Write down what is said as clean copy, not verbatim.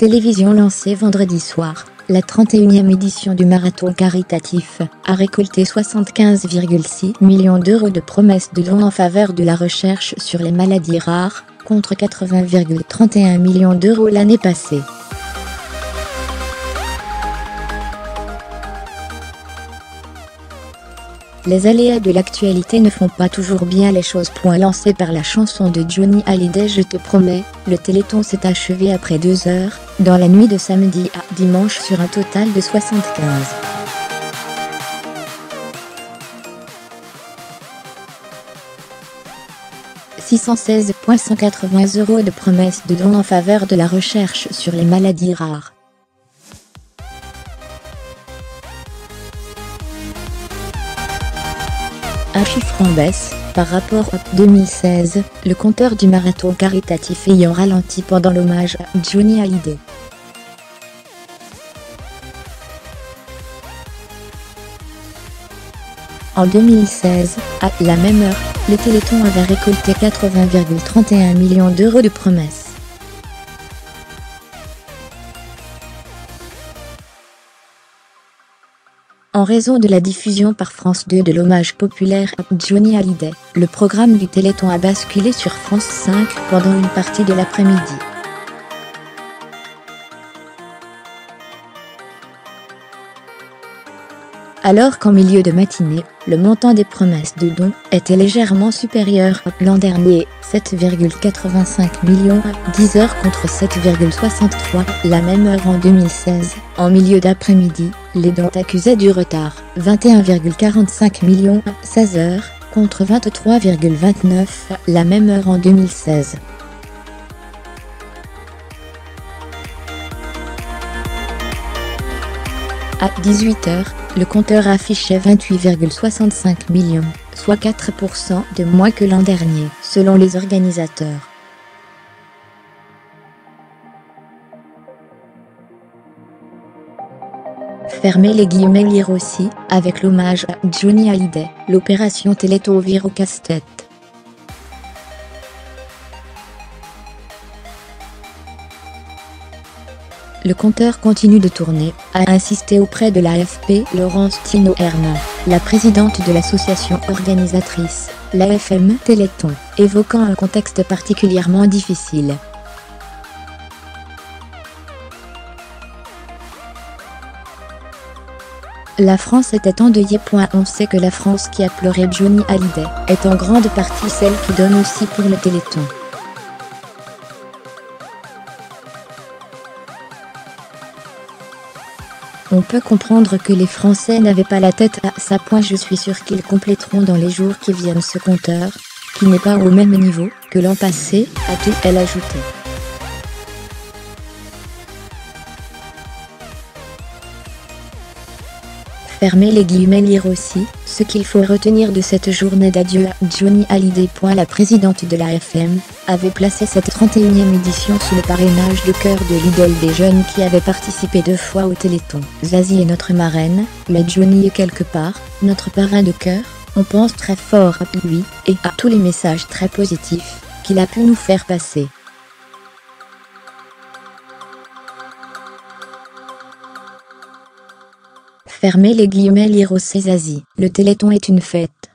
télévision lancée vendredi soir, la 31e édition du marathon caritatif a récolté 75,6 millions d'euros de promesses de dons en faveur de la recherche sur les maladies rares, contre 80,31 millions d'euros l'année passée. Les aléas de l'actualité ne font pas toujours bien les choses. Lancé par la chanson de Johnny Hallyday Je te promets, le Téléthon s'est achevé après 2 heures, dans la nuit de samedi à dimanche sur un total de 75. « 616,180 € de promesses de dons en faveur de la recherche sur les maladies rares. Un chiffre en baisse, par rapport à 2016, le compteur du marathon caritatif ayant ralenti pendant l'hommage à Johnny Hallyday. En 2016, à la même heure, le Téléthon avait récolté 80,31 millions d'euros de promesses. En raison de la diffusion par France 2 de l'hommage populaire à Johnny Hallyday, le programme du Téléthon a basculé sur France 5 pendant une partie de l'après-midi. Alors qu'en milieu de matinée, le montant des promesses de dons était légèrement supérieur à l'an dernier, 7,85 millions à 10 heures contre 7,63 la même heure en 2016. En milieu d'après-midi, les dons accusaient du retard, 21,45 millions à 16 heures contre 23,29 la même heure en 2016. À 18 heures, le compteur affichait 28,65 millions, soit 4% de moins que l'an dernier, selon les organisateurs. Fermez les guillemets. Lire aussi, avec l'hommage à Johnny Hallyday, l'opération Téléthon vire au casse-tête. Le compteur continue de tourner, a insisté auprès de l'AFP Laurence Tino-Herman, la présidente de l'association organisatrice, l'AFM Téléthon, évoquant un contexte particulièrement difficile. La France était endeuillée. On sait que la France qui a pleuré Johnny Hallyday est en grande partie celle qui donne aussi pour le Téléthon. On peut comprendre que les Français n'avaient pas la tête à ça. Je suis sûr qu'ils compléteront dans les jours qui viennent ce compteur, qui n'est pas au même niveau que l'an passé, a-t-elle ajouté. Fermez les guillemets. Lire aussi, ce qu'il faut retenir de cette journée d'adieu à Johnny Hallyday. La présidente de l'AFM avait placé cette 31e édition sous le parrainage de cœur de l'idole des jeunes qui avait participé 2 fois au Téléthon. Zazie est notre marraine, mais Johnny est quelque part notre parrain de cœur. On pense très fort à lui et à tous les messages très positifs qu'il a pu nous faire passer. Fermez les guillemets. Lire aussi Zazie. Le Téléthon est une fête.